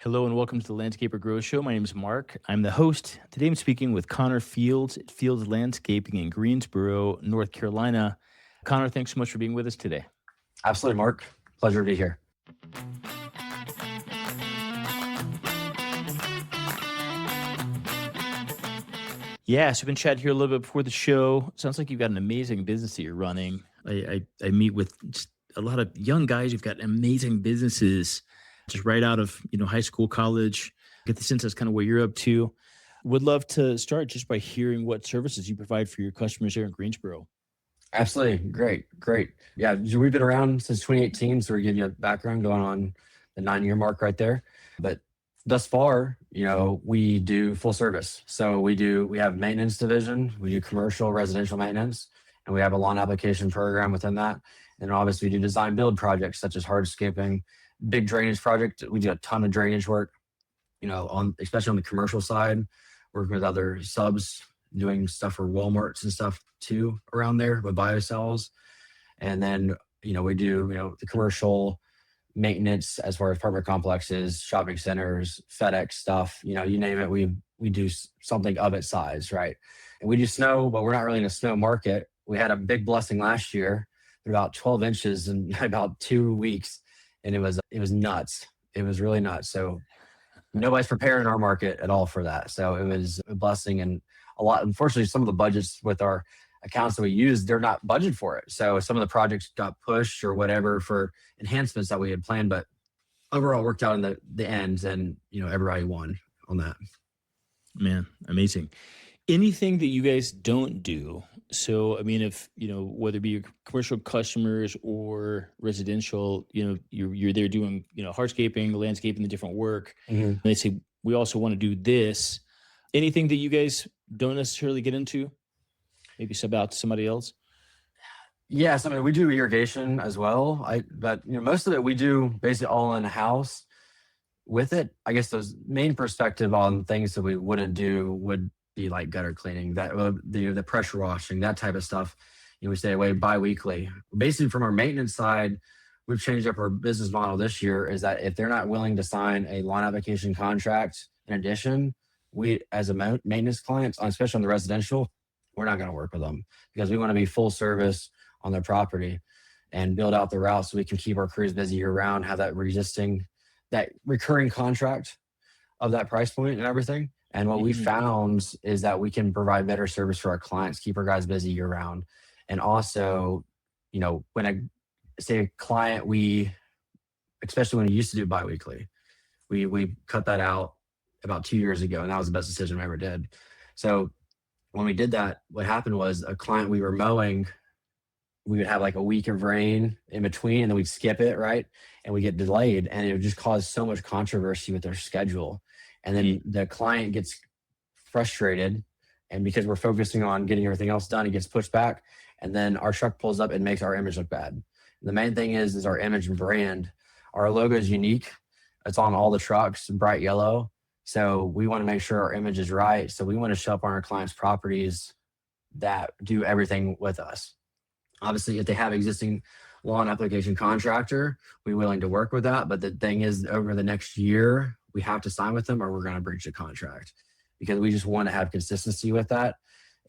Hello and welcome to the Landscaper Grow Show. My name is Mark. I'm the host. Today I'm speaking with Connor Fields at Fields Landscaping in Greensboro, North Carolina. Connor, thanks so much for being with us today. Absolutely, Mark. Pleasure to be here. Yeah, so we've been chatting here a little bit before the show. Sounds like you've got an amazing business that you're running. I meet with just a lot of young guys who've got amazing businesses just right out of high school, college. Get the sense that's kind of what you're up to. Would love to start just by hearing what services you provide for your customers here in Greensboro. Absolutely. Great. Yeah, we've been around since 2018, so we're giving you a background going on the 9-year mark right there. But thus far, we do full service. So we have maintenance division, we do commercial, residential maintenance, and we have a lawn application program within that. And obviously we do design build projects such as hardscaping, big drainage project. We do a ton of drainage work, especially on the commercial side, working with other subs, doing stuff for Walmarts and stuff too around there with biocells. And then, we do, the commercial maintenance as far as apartment complexes, shopping centers, FedEx stuff, you name it, we do something of its size, right? And we do snow, but we're not really in a snow market. We had a big blessing last year, about 12 inches in about 2 weeks. And it was nuts. It was really nuts. So nobody's prepared in our market at all for that. So it was a blessing and a lot. Unfortunately, some of the budgets with our accounts that we use, they're not budgeted for it. So some of the projects got pushed or whatever for enhancements that we had planned, but overall worked out in the end, and everybody won on that. Man, amazing. Anything that you guys don't do? So, I mean, if, whether it be your commercial customers or residential, you're there doing, hardscaping, landscaping, the different work. Mm-hmm. And they say, we also want to do this. Anything that you guys don't necessarily get into? Maybe sub out to somebody else? Yes, I mean, we do irrigation as well. But most of it we do basically all in house. With it, I guess the main perspective on things that we wouldn't do would be like gutter cleaning, that the pressure washing, that type of stuff. We stay away bi-weekly. Basically, from our maintenance side, we've changed up our business model this year. Is that if they're not willing to sign a lawn application contract in addition, we as a maintenance client, especially on the residential, we're not going to work with them because we want to be full service on their property and build out the route so we can keep our crews busy year round, have that recurring contract of that price point and everything. And what we found is that we can provide better service for our clients, keep our guys busy year round. And also, when I say a client, especially when we used to do biweekly, we cut that out about 2 years ago, and that was the best decision I ever did. So when we did that, what happened was a client we were mowing, we would have like a week of rain in between, and then we'd skip it, right? And we get delayed, and it would just cause so much controversy with their schedule. And then the client gets frustrated, and because we're focusing on getting everything else done, it gets pushed back. And then our truck pulls up and makes our image look bad. The main thing is our image and brand. Our logo is unique. It's on all the trucks, bright yellow. So we want to make sure our image is right. So we want to show up on our clients' properties that do everything with us. Obviously, if they have existing lawn application contractor, we're willing to work with that. But the thing is, over the next year, we have to sign with them or we're going to breach the contract because we just want to have consistency with that.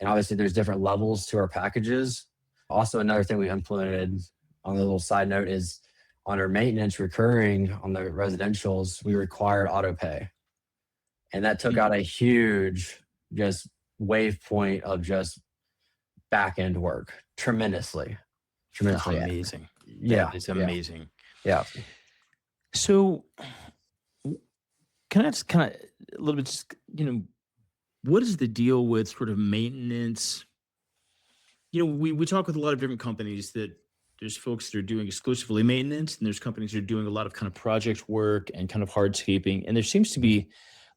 And obviously, there's different levels to our packages. Also, another thing we implemented on the little side note is on our maintenance recurring on the residentials, we required auto pay. And that took out a huge just wave point of just back end work tremendously. Amazing. Yeah. It's amazing. Yeah. So can I just kind of a little bit, just, what is the deal with sort of maintenance? We talk with a lot of different companies that there's folks that are doing exclusively maintenance, and there's companies that are doing a lot of kind of project work and kind of hardscaping. And there seems to be a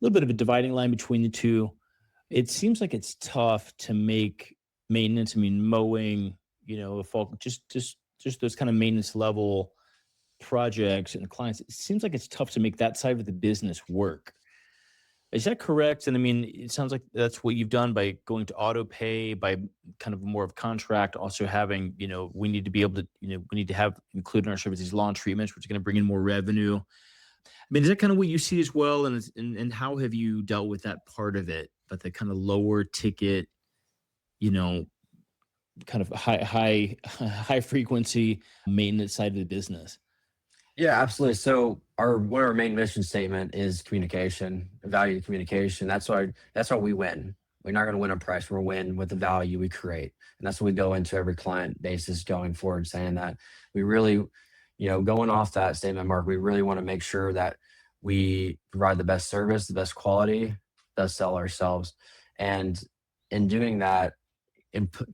little bit of a dividing line between the two. It seems like it's tough to make maintenance, mowing, if all just those kind of maintenance level projects and clients, it seems like it's tough to make that side of the business work. Is that correct? And it sounds like that's what you've done by going to auto pay, by kind of more of contract, also having, we need to be able to, we need to have included in our service these lawn treatments, which is going to bring in more revenue. mean, is that kind of what you see as well? And how have you dealt with that part of it, but the kind of lower ticket, you know, kind of high frequency maintenance side of the business? Yeah, absolutely. So our one of our main mission statement is communication, value communication. That's why we win. We're not going to win on price. We'll win with the value we create, and that's what we go into every client basis going forward, saying that we really, going off that statement, Mark, we really want to make sure that we provide the best service, the best quality, thus sell ourselves, and in doing that,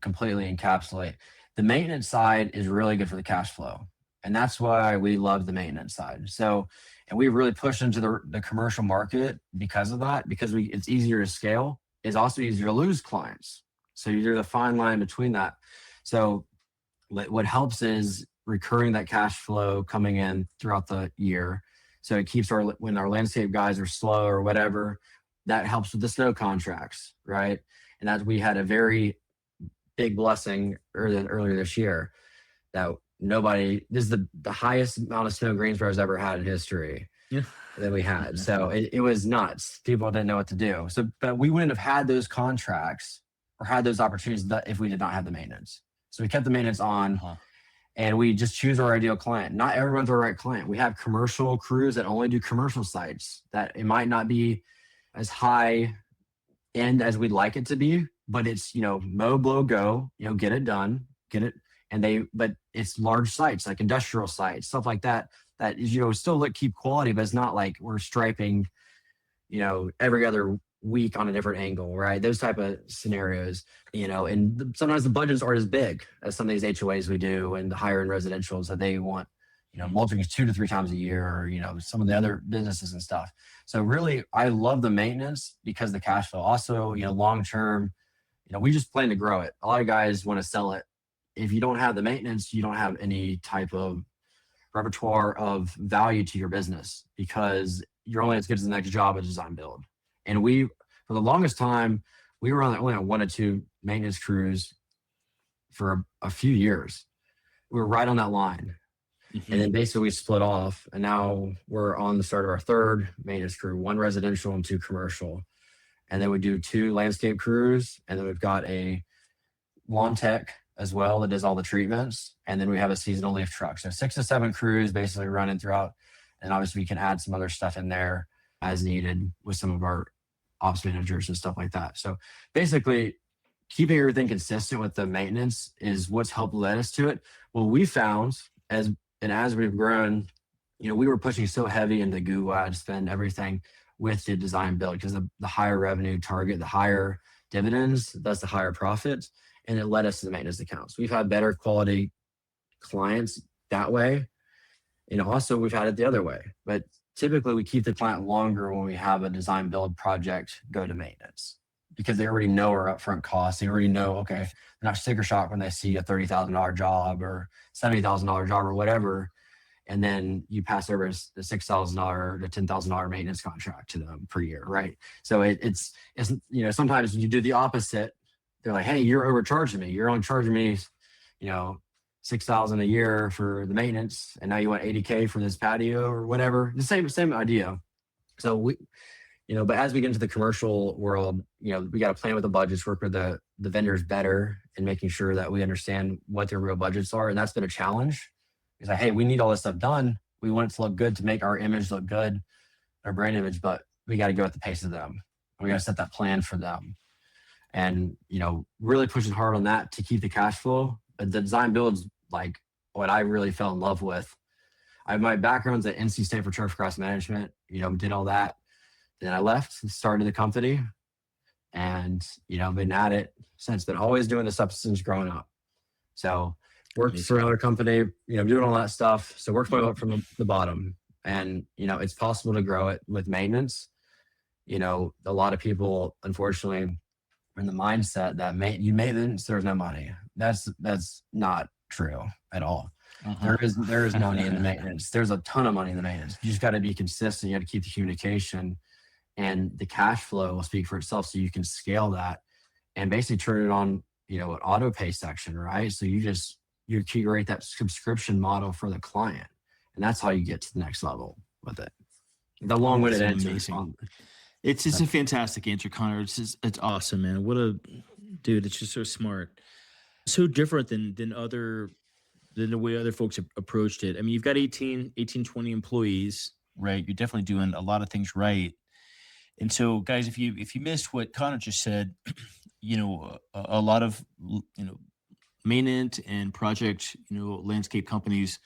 completely encapsulate the maintenance side is really good for the cash flow, and that's why we love the maintenance side. So, and we really push into the commercial market because of that, because it's easier to scale. It's also easier to lose clients. So there's a fine line between that. So what helps is recurring that cash flow coming in throughout the year. So it keeps when our landscape guys are slow or whatever, that helps with the snow contracts, right? And that we had a very big blessing earlier this year that this is the highest amount of snow Greensboro's ever had in history Yeah. that we had. So it was nuts. People didn't know what to do. So, but we wouldn't have had those contracts or had those opportunities if we did not have the maintenance. So we kept the maintenance on, and we just choose our ideal client. Not everyone's our right client. We have commercial crews that only do commercial sites that it might not be as high end as we'd like it to be, but it's, mow, blow, go, get it done, get it. But it's large sites like industrial sites, stuff like that, that is, still keep quality, but it's not like we're striping, every other week on a different angle, right? Those type of scenarios, and sometimes the budgets aren't as big as some of these HOAs we do and the higher end residentials that they want, mulching 2 to 3 times a year, or, some of the other businesses and stuff. So really, I love the maintenance because the cash flow. Also, long term, we just plan to grow it. A lot of guys want to sell it. If you don't have the maintenance, you don't have any type of repertoire of value to your business because you're only as good as the next job at design build. And for the longest time, we were only on 1 or 2 maintenance crews for a few years. We were right on that line. And then basically we split off, and now we're on the start of our 3rd maintenance crew, 1 residential and 2 commercial. And then we do 2 landscape crews, and then we've got a lawn tech as well that does all the treatments. And then we have a seasonal leaf truck. So 6 to 7 crews basically running throughout. And obviously we can add some other stuff in there as needed with some of our ops managers and stuff like that. So basically keeping everything consistent with the maintenance is what's helped lead us to it. Well, we found as we've grown, we were pushing so heavy into Google ad spend, everything with the design build, because the higher revenue target, the higher dividends, that's the higher profits. And it led us to the maintenance accounts. We've had better quality clients that way. And also we've had it the other way, but typically we keep the client longer when we have a design build project go to maintenance because they already know our upfront costs. They already know, okay, they're not sticker shock when they see a $30,000 job or $70,000 job or whatever. And then you pass over the $6,000 to $10,000 maintenance contract to them per year, right? So it's sometimes you do the opposite. They're like, hey, you're overcharging me. You're only charging me, $6,000 a year for the maintenance, and now you want $80K for this patio or whatever. The same idea. So but as we get into the commercial world, we got to plan with the budgets, work with the vendors better, and making sure that we understand what their real budgets are. And that's been a challenge. It's like, hey, we need all this stuff done. We want it to look good to make our image look good, our brand image, but we got to go at the pace of them. We got to set that plan for them. And, really pushing hard on that to keep the cash flow. But the design build's like what I really fell in love with. My background's at NC State for Turfgrass Management, did all that. Then I left and started the company, and, been at it since, been always doing this stuff since growing up. So worked for another company, doing all that stuff. So worked my way up from the bottom, and, it's possible to grow it with maintenance. A lot of people, unfortunately, are in the mindset that maintenance, there's no money. That's not true at all. There is money in the maintenance. There's a ton of money in the maintenance. You just got to be consistent. You got to keep the communication, and the cash flow will speak for itself. So you can scale that and basically turn it on, an auto pay section, right? So you curate that subscription model for the client, and that's how you get to the next level with it. The Oh, that's long-winded answer amazing. on It's that. a fantastic answer, Connor. It's awesome, man. What a dude. It's just so smart. So different than the way other folks approached it. I mean, you've got 20 employees, right? You're definitely doing a lot of things right. And so, guys, if you missed what Connor just said, a lot of maintenance and project, landscape companies,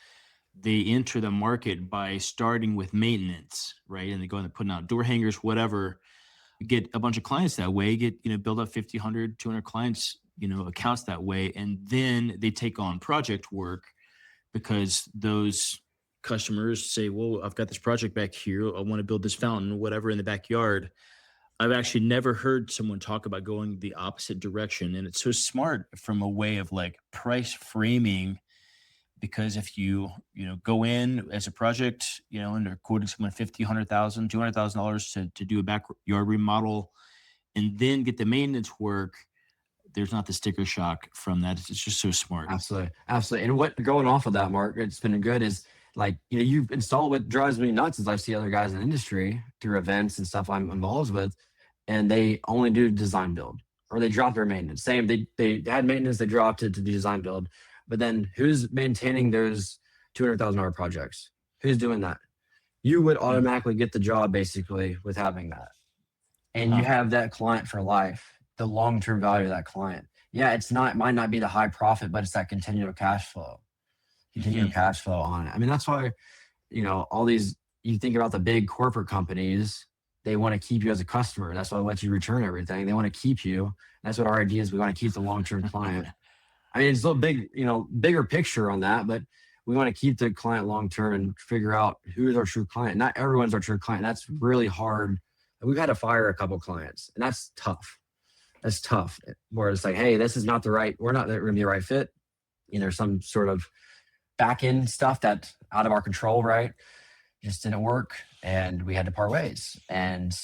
they enter the market by starting with maintenance, right? And they go and putting out door hangers, whatever. Get a bunch of clients that way, build up 50, 100, 200 clients, accounts that way. And then they take on project work because those customers say, well, I've got this project back here. I want to build this fountain, whatever, in the backyard. I've actually never heard someone talk about going the opposite direction. And it's so smart from a way of like price framing, because if you go in as a project, and they're quoting someone 50, 100,000, $200,000 to do a backyard remodel and then get the maintenance work, there's not the sticker shock from that. It's just so smart. Absolutely. Absolutely. And what going off of that, Mark, it's been good is like, you install what drives me nuts is I see other guys in the industry through events and stuff I'm involved with, and they only do design build or they drop their maintenance. Same, they had maintenance, they dropped it to do design build. But then who's maintaining those $200,000 projects? Who's doing that? You would Mm. automatically get the job basically with having that. And you Huh. have that client for life, the long-term value of that client. Yeah, it might not be the high profit, but it's that continual Mhm. cash flow on it. I mean, that's why, all these, you think about the big corporate companies, they want to keep you as a customer. That's why they let you return everything. They want to keep you. That's what our idea is. We want to keep the long-term client. I mean, it's a little big, bigger picture on that, but we want to keep the client long-term and figure out who is our true client. Not everyone's our true client. That's really hard. We've had to fire a couple clients, and that's tough. That's tough. Where it's like, hey, this is not the right, we're not going to be the right fit. There's some sort of back end stuff that's out of our control, right? Just didn't work, and we had to part ways. And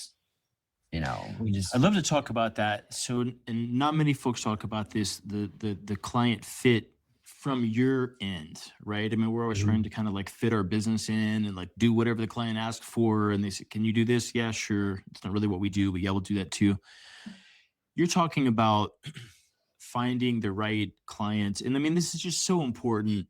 we I'd just love to talk about that. So, and not many folks talk about this, the client fit from your end, right? I mean, we're always trying Mhm. to kind of like fit our business in and like do whatever the client asks for. And they say, can you do this? Yeah, sure. It's not really what we do, but yeah, we'll do that too. You're talking about finding the right clients. And I mean, this is just so important.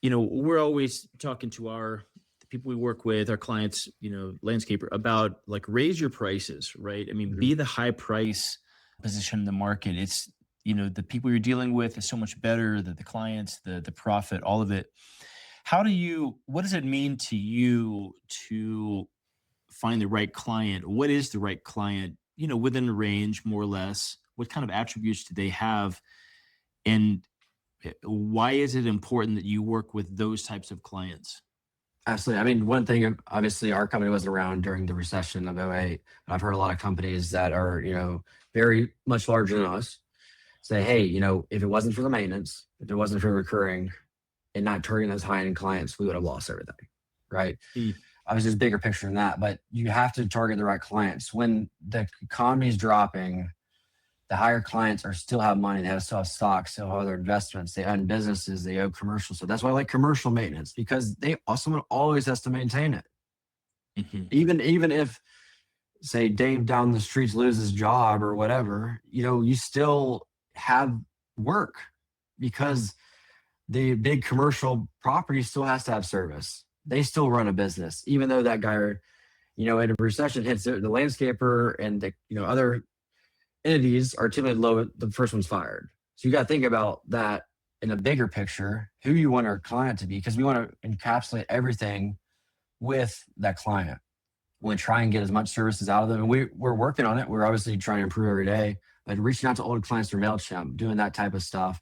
We're always talking to the people we work with, our clients, landscaper, about like raise your prices, right? I mean, Mhm. be the high price position in the market. It's, the people you're dealing with is so much better, the clients, the profit, all of it. What does it mean to you to find the right client? What is the right client, within a range, more or less? What kind of attributes do they have? And why is it important that you work with those types of clients? Absolutely. I mean, one thing, obviously, our company wasn't around during the recession of '08. I've heard a lot of companies that are, very much larger than us say, hey, if it wasn't for the maintenance, if it wasn't for recurring and not targeting those high end clients, we would have lost everything. Right. Mm. Obviously, there's a bigger picture than that, but you have to target the right clients. When the economy is dropping, the higher clients are still have money. They still have stocks, still have other investments. They own businesses. They own commercial. So that's why I like commercial maintenance because someone always has to maintain it. Mhm. Even if say Dave down the streets loses his job or whatever, you still have work because the big commercial property still has to have service. They still run a business, even though that guy, in a recession hits the landscaper and the other entities are typically low. The first one's fired. So you got to think about that in a bigger picture, who you want our client to be, because we want to encapsulate everything with that client. We try and get as much services out of them. And we're working on it. We're obviously trying to improve every day, but reaching out to old clients through MailChimp, doing that type of stuff.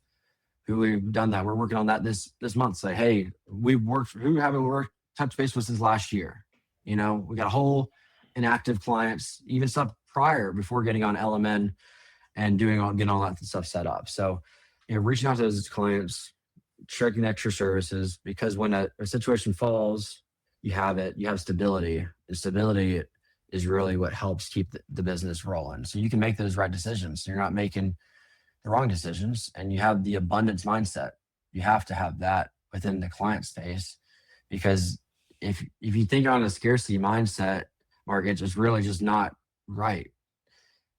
Who we've done that. We're working on that this month. Say, hey, who haven't worked touch base with since last year? We got a whole inactive clients, even stuff prior before getting on LMN and getting all that stuff set up. So, reaching out to those clients, checking extra services, because when a situation falls, you have stability, and stability is really what helps keep the business rolling. So you can make those right decisions. So you're not making the wrong decisions, and you have the abundance mindset. You have to have that within the client space because if you think on a scarcity mindset, Mark, it's just really just not right.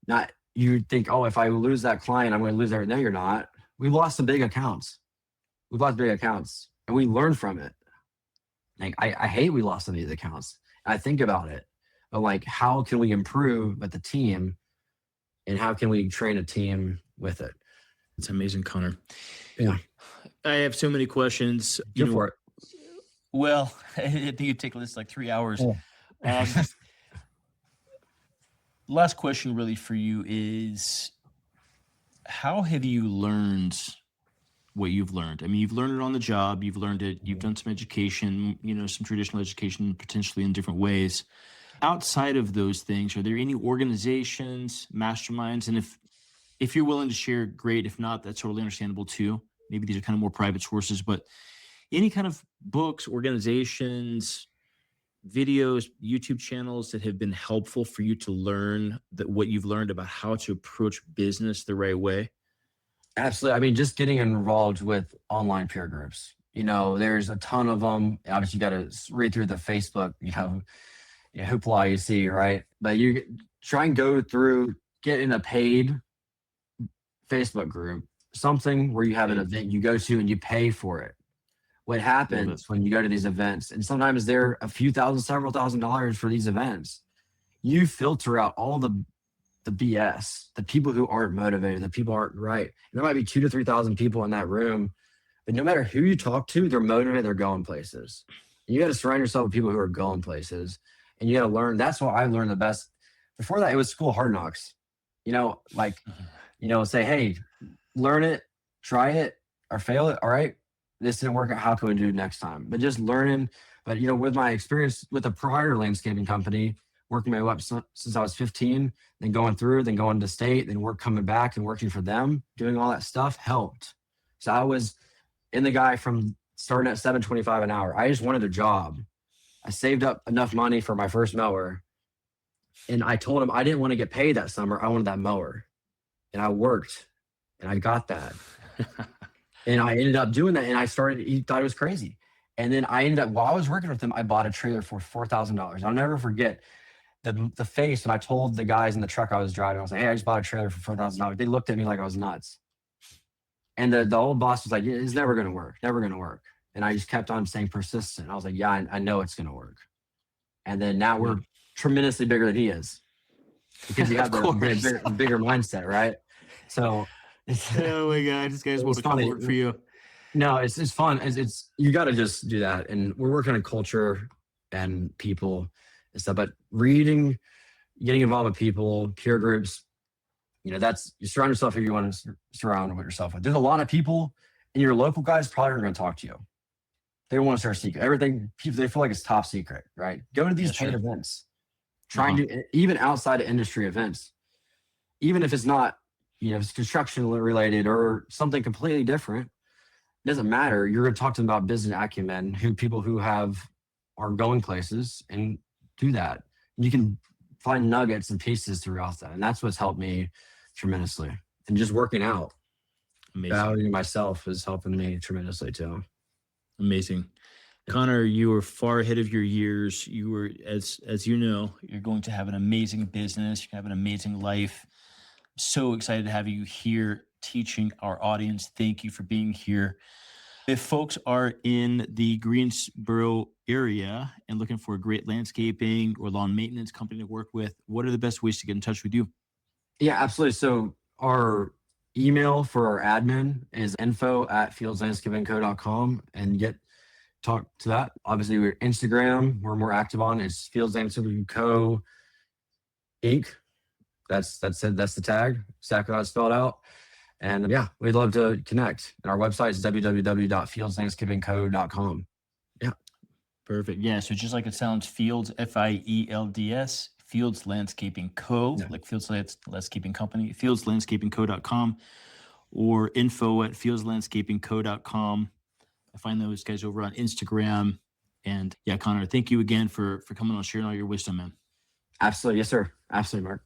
Not you think, oh, if I lose that client, I'm going to lose everything. No, you're not. We've lost some big accounts. We've lost big accounts, and we learn from it. Like I hate we lost some of these accounts. I think about it, but like, how can we improve with the team, and how can we train a team with it? It's amazing, Connor. Yeah, I have so many questions. go for it. Well, I think it'd take this like 3 hours. Yeah. Last question really for you is, how have you learned what you've learned? I mean, you've learned it on the job, you've learned it, you've done some education, some traditional education, potentially in different ways. Outside of those things, are there any organizations, masterminds? And if you're willing to share, great. If not, that's totally understandable too. Maybe these are kind of more private sources, but any kind of books, organizations, videos, YouTube channels that have been helpful for you to learn that what you've learned about how to approach business the right way? Absolutely. I mean, just getting involved with online peer groups. There's a ton of them. Obviously, you got to read through the Facebook, hoopla you see, right? But you try and go through, get in a paid Facebook group, something where you have an event you go to and you pay for it. What happens when you go to these events, and sometimes they're a few thousand, several $1,000s for these events, you filter out all the BS, the people who aren't motivated, the people aren't right. And there might be 2,000 to 3,000 people in that room, but no matter who you talk to, they're motivated, they're going places. And you got to surround yourself with people who are going places, and you got to learn. That's what I learned the best. Before that, it was school hard knocks. Say, hey, learn it, try it, or fail it. All right, this didn't work out. How can we do it next time? But just learning. But with my experience with a prior landscaping company, working my way up since I was 15, then going to state, then coming back and working for them, doing all that stuff helped. So I was in the guy from starting at $7.25 an hour. I just wanted a job. I saved up enough money for my first mower, and I told him I didn't want to get paid that summer. I wanted that mower, and I worked, and I got that. And I ended up doing that, and he thought it was crazy. And then I ended up, while I was working with him, I bought a trailer for $4,000. I'll never forget the face when I told the guys in the truck I was driving. I was like, hey, I just bought a trailer for $4,000. They looked at me like I was nuts. And the old boss was like, it's never going to work, never going to work. And I just kept on staying persistent. I was like, yeah, I know it's going to work. And then now we're tremendously bigger than he is, because you have the bigger mindset, right? So, oh my God, this guy's want to come work for you. No, it's fun. It's you got to just do that. And we're working on culture and people and stuff. But reading, getting involved with people, peer groups, that's, you surround yourself who you want to surround yourself with. There's a lot of people, and your local guys probably aren't going to talk to you. They don't want to start a secret. Everything, people, they feel like it's top secret, right? Go to these paid events. Try and do, even outside of industry events, even if it's not, if it's construction related or something completely different, it doesn't matter. You're going to talk to them about business acumen, people who are going places, and do that. You can find nuggets and pieces throughout that. And that's what's helped me tremendously. And just working out, valuing myself is helping me tremendously too. Amazing. Connor, you were far ahead of your years. You were, as you know, you're going to have an amazing business. You have an amazing life. So excited to have you here teaching our audience. Thank you for being here. If folks are in the Greensboro area and looking for a great landscaping or lawn maintenance company to work with, what are the best ways to get in touch with you? Yeah, absolutely. So our email for our admin is info@fieldslandscapingco.com, and talk to that. Obviously, we're Instagram. We're more active on. It's Fields Landscaping Co. Inc. That's it. That's the tag. Exactly how it's spelled out. And yeah, we'd love to connect. And our website is www.fieldslandscapingco.com. Yeah. Perfect. Yeah. So just like it sounds, Fields, Fields, Fields Landscaping Co., like Fields Landscaping Company, fieldslandscapingco.com, or info@fieldslandscapingco.com. I find those guys over on Instagram. And yeah, Connor, thank you again for coming on, sharing all your wisdom, man. Absolutely. Yes, sir. Absolutely, Mark.